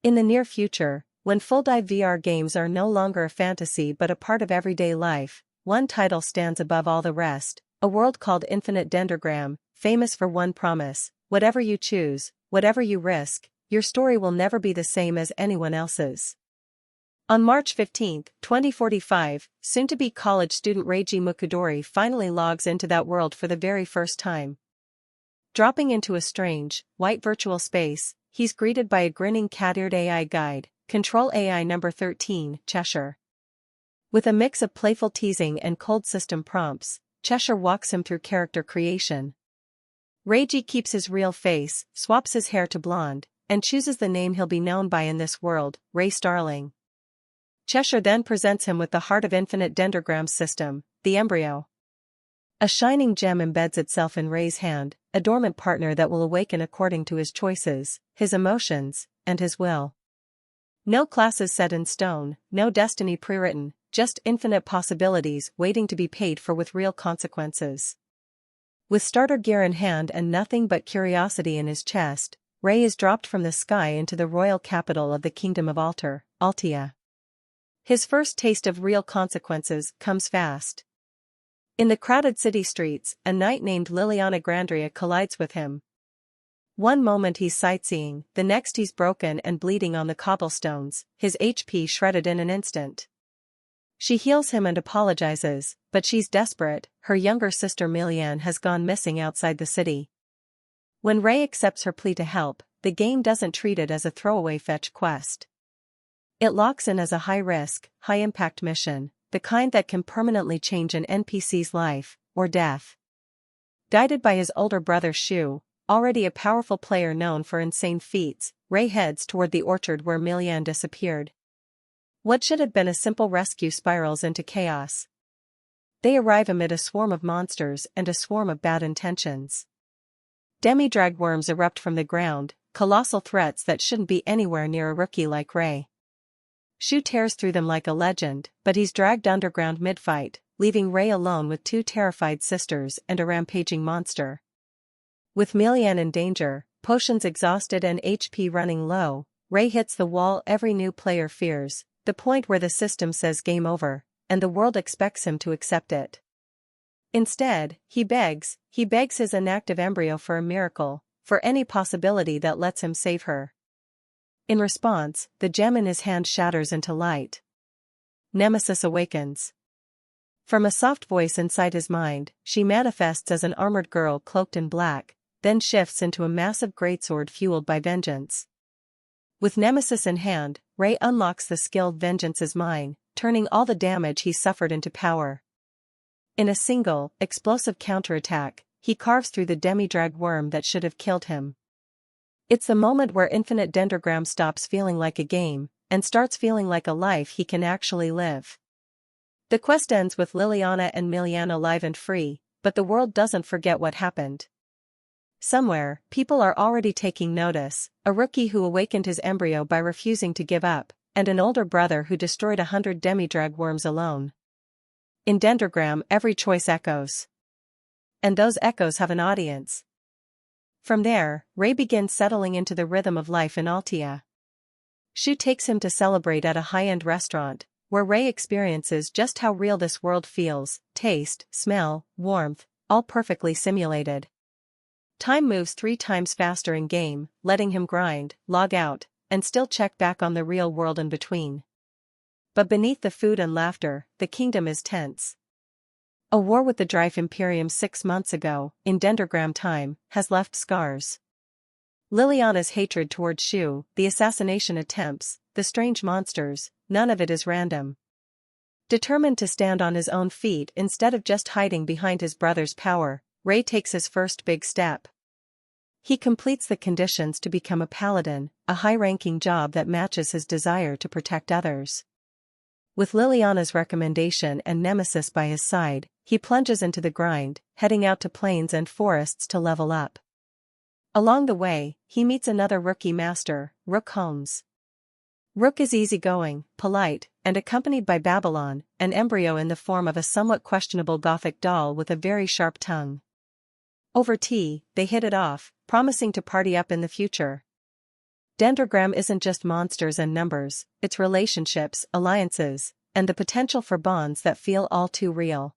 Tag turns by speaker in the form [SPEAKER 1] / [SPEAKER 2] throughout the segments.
[SPEAKER 1] In the near future, when full-dive VR games are no longer a fantasy but a part of everyday life, one title stands above all the rest, a world called Infinite Dendrogram, famous for one promise: whatever you choose, whatever you risk, your story will never be the same as anyone else's. On March 15, 2045, soon-to-be college student Reiji Mukudori finally logs into that world for the very first time. Dropping into a strange, white virtual space, he's greeted by a grinning cat-eared AI guide, Control AI number 13, Cheshire. With a mix of playful teasing and cold system prompts, Cheshire walks him through character creation. Reiji keeps his real face, swaps his hair to blonde, and chooses the name he'll be known by in this world, Ray Starling. Cheshire then presents him with the heart of Infinite Dendrogram's system, the Embryo. A shining gem embeds itself in Ray's hand, a dormant partner that will awaken according to his choices, his emotions, and his will. No classes set in stone, no destiny pre-written, just infinite possibilities waiting to be paid for with real consequences. With starter gear in hand and nothing but curiosity in his chest, Ray is dropped from the sky into the royal capital of the Kingdom of Altia. His first taste of real consequences comes fast. In the crowded city streets, a knight named Liliana collides with him. One moment he's sightseeing, the next he's broken and bleeding on the cobblestones, his HP shredded in an instant. She heals him and apologizes, but she's desperate. Her younger sister Milianne has gone missing outside the city. When Ray accepts her plea to help, the game doesn't treat it as a throwaway fetch quest. It locks in as a high-risk, high-impact mission, the kind that can permanently change an NPC's life, or death. Guided by his older brother Shu, already a powerful player known for insane feats, Ray heads toward the orchard where Milianne disappeared. What should have been a simple rescue spirals into chaos. They arrive amid a swarm of monsters and a swarm of bad intentions. Demi-drag worms erupt from the ground, colossal threats that shouldn't be anywhere near a rookie like Ray. Shu tears through them like a legend, but he's dragged underground mid-fight, leaving Ray alone with two terrified sisters and a rampaging monster. With Milianne in danger, potions exhausted and HP running low, Ray hits the wall every new player fears, the point where the system says game over, and the world expects him to accept it. Instead, he begs his inactive embryo for a miracle, for any possibility that lets him save her. In response, the gem in his hand shatters into light. Nemesis awakens. From a soft voice inside his mind, she manifests as an armored girl cloaked in black, then shifts into a massive greatsword fueled by vengeance. With Nemesis in hand, Ray unlocks the skilled Vengeance is Mine, turning all the damage he suffered into power. In a single, explosive counterattack, he carves through the demi-drag worm that should have killed him. It's the moment where Infinite Dendrogram stops feeling like a game, and starts feeling like a life he can actually live. The quest ends with Liliana and Milianne alive and free, but the world doesn't forget what happened. Somewhere, people are already taking notice, a rookie who awakened his embryo by refusing to give up, and an older brother who destroyed 100 demi-drag worms alone. In Dendrogram, every choice echoes. And those echoes have an audience. From there, Ray begins settling into the rhythm of life in Altia. Shu takes him to celebrate at a high-end restaurant, where Ray experiences just how real this world feels: taste, smell, warmth, all perfectly simulated. Time moves 3 times faster in-game, letting him grind, log out, and still check back on the real world in between. But beneath the food and laughter, the kingdom is tense. A war with the Drive Imperium 6 months ago, in Dendrogram time, has left scars. Liliana's hatred towards Shu, the assassination attempts, the strange monsters, none of it is random. Determined to stand on his own feet instead of just hiding behind his brother's power, Ray takes his first big step. He completes the conditions to become a paladin, a high-ranking job that matches his desire to protect others. With Liliana's recommendation and Nemesis by his side, he plunges into the grind, heading out to plains and forests to level up. Along the way, he meets another rookie master, Rook Holmes. Rook is easygoing, polite, and accompanied by Babylon, an embryo in the form of a somewhat questionable gothic doll with a very sharp tongue. Over tea, they hit it off, promising to party up in the future. Dendrogram isn't just monsters and numbers, it's relationships, alliances, and the potential for bonds that feel all too real.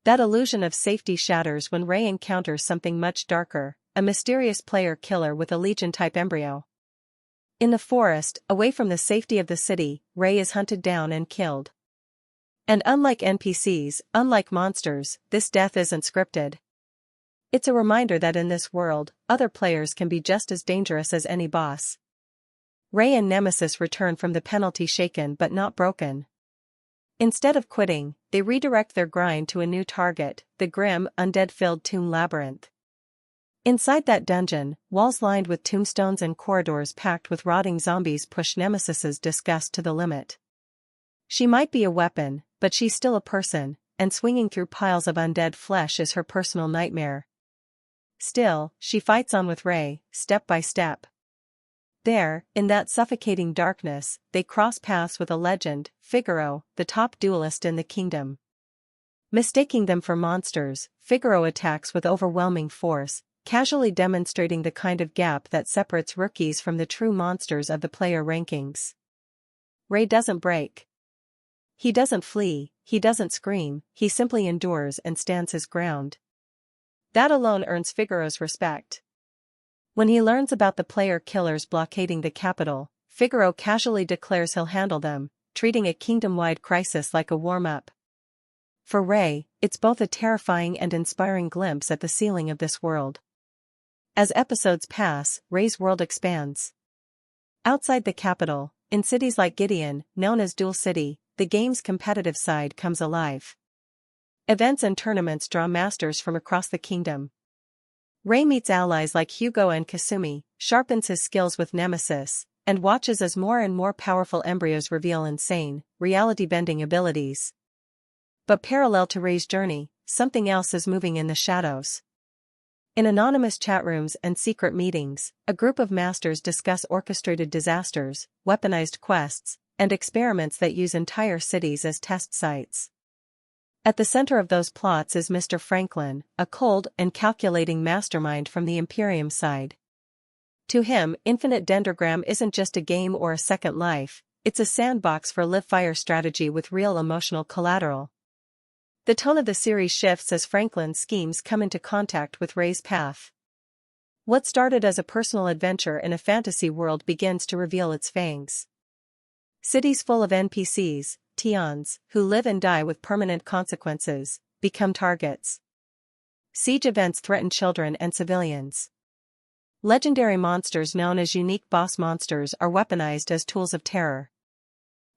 [SPEAKER 1] That illusion of safety shatters when Ray encounters something much darker, a mysterious player-killer with a Legion-type embryo. In the forest, away from the safety of the city, Ray is hunted down and killed. And unlike NPCs, unlike monsters, this death isn't scripted. It's a reminder that in this world, other players can be just as dangerous as any boss. Ray and Nemesis return from the penalty shaken but not broken. Instead of quitting, they redirect their grind to a new target, the grim, undead-filled tomb labyrinth. Inside that dungeon, walls lined with tombstones and corridors packed with rotting zombies push Nemesis's disgust to the limit. She might be a weapon, but she's still a person, and swinging through piles of undead flesh is her personal nightmare. Still, she fights on with Ray, step by step. There, in that suffocating darkness, they cross paths with a legend, Figaro, the top duelist in the kingdom. Mistaking them for monsters, Figaro attacks with overwhelming force, casually demonstrating the kind of gap that separates rookies from the true monsters of the player rankings. Ray doesn't break. He doesn't flee, he doesn't scream, he simply endures and stands his ground. That alone earns Figaro's respect. When he learns about the player killers blockading the capital, Figaro casually declares he'll handle them, treating a kingdom-wide crisis like a warm-up. For Ray, it's both a terrifying and inspiring glimpse at the ceiling of this world. As episodes pass, Ray's world expands. Outside the capital, in cities like Gideon, known as Duel City, the game's competitive side comes alive. Events and tournaments draw masters from across the kingdom. Ray meets allies like Hugo and Kasumi, sharpens his skills with Nemesis, and watches as more and more powerful embryos reveal insane, reality-bending abilities. But parallel to Ray's journey, something else is moving in the shadows. In anonymous chat rooms and secret meetings, a group of masters discuss orchestrated disasters, weaponized quests, and experiments that use entire cities as test sites. At the center of those plots is Mr. Franklin, a cold and calculating mastermind from the Imperium side. To him, Infinite Dendrogram isn't just a game or a second life, it's a sandbox for live-fire strategy with real emotional collateral. The tone of the series shifts as Franklin's schemes come into contact with Ray's path. What started as a personal adventure in a fantasy world begins to reveal its fangs. Cities full of NPCs, Tions, who live and die with permanent consequences, become targets. Siege events threaten children and civilians. Legendary monsters known as unique boss monsters are weaponized as tools of terror.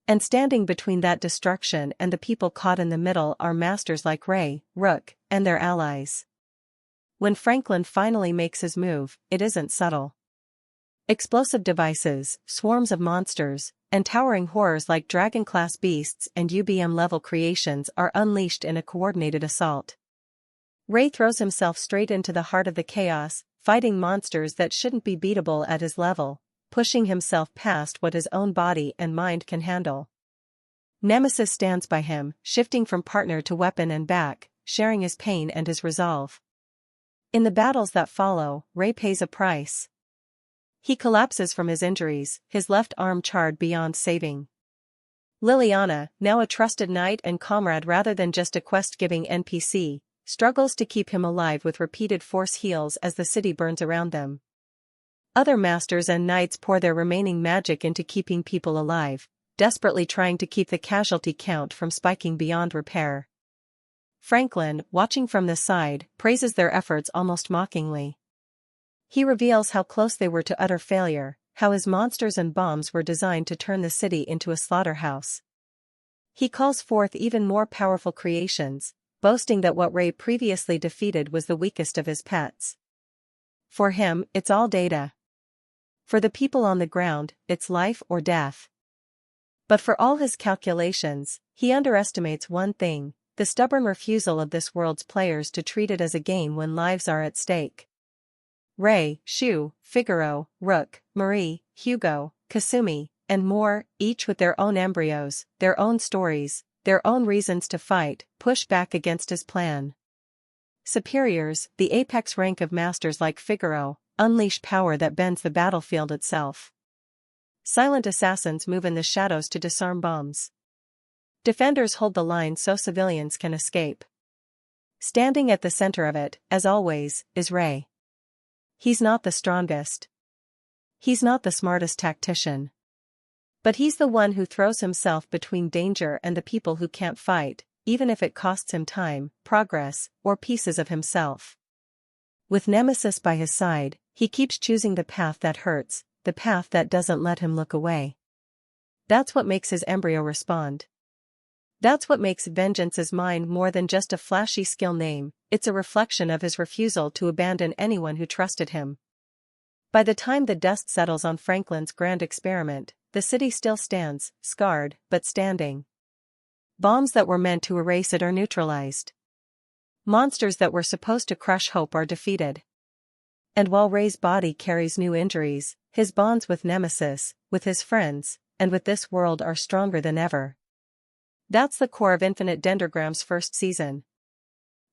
[SPEAKER 1] And standing between that destruction and the people caught in the middle are masters like Ray, Rook, and their allies. When Franklin finally makes his move, it isn't subtle. Explosive devices, swarms of monsters, and towering horrors like dragon-class beasts and UBM-level creations are unleashed in a coordinated assault. Ray throws himself straight into the heart of the chaos, fighting monsters that shouldn't be beatable at his level, pushing himself past what his own body and mind can handle. Nemesis stands by him, shifting from partner to weapon and back, sharing his pain and his resolve. In the battles that follow, Ray pays a price. He collapses from his injuries, his left arm charred beyond saving. Liliana, now a trusted knight and comrade rather than just a quest-giving NPC, struggles to keep him alive with repeated force heals as the city burns around them. Other masters and knights pour their remaining magic into keeping people alive, desperately trying to keep the casualty count from spiking beyond repair. Franklin, watching from the side, praises their efforts almost mockingly. He reveals how close they were to utter failure, how his monsters and bombs were designed to turn the city into a slaughterhouse. He calls forth even more powerful creations, boasting that what Ray previously defeated was the weakest of his pets. For him, it's all data. For the people on the ground, it's life or death. But for all his calculations, he underestimates one thing: the stubborn refusal of this world's players to treat it as a game when lives are at stake. Ray, Shu, Figaro, Rook, Marie, Hugo, Kasumi, and more, each with their own embryos, their own stories, their own reasons to fight, push back against his plan. Superiors, the apex rank of masters like Figaro, unleash power that bends the battlefield itself. Silent assassins move in the shadows to disarm bombs. Defenders hold the line so civilians can escape. Standing at the center of it, as always, is Ray. He's not the strongest. He's not the smartest tactician. But he's the one who throws himself between danger and the people who can't fight, even if it costs him time, progress, or pieces of himself. With Nemesis by his side, he keeps choosing the path that hurts, the path that doesn't let him look away. That's what makes his embryo respond. That's what makes Vengeance's mine more than just a flashy skill name, it's a reflection of his refusal to abandon anyone who trusted him. By the time the dust settles on Franklin's grand experiment, the city still stands, scarred, but standing. Bombs that were meant to erase it are neutralized. Monsters that were supposed to crush hope are defeated. And while Ray's body carries new injuries, his bonds with Nemesis, with his friends, and with this world are stronger than ever. That's the core of Infinite Dendrogram's first season.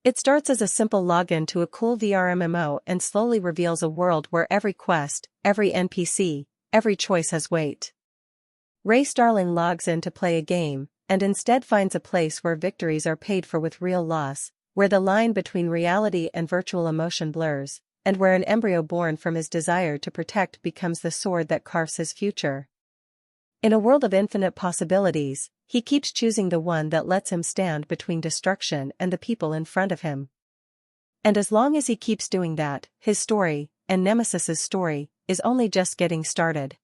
[SPEAKER 1] It starts as a simple login to a cool VRMMO and slowly reveals a world where every quest, every NPC, every choice has weight. Ray Starling logs in to play a game, and instead finds a place where victories are paid for with real loss, where the line between reality and virtual emotion blurs, and where an embryo born from his desire to protect becomes the sword that carves his future. In a world of infinite possibilities, he keeps choosing the one that lets him stand between destruction and the people in front of him. And as long as he keeps doing that, his story, and Nemesis's story, is only just getting started.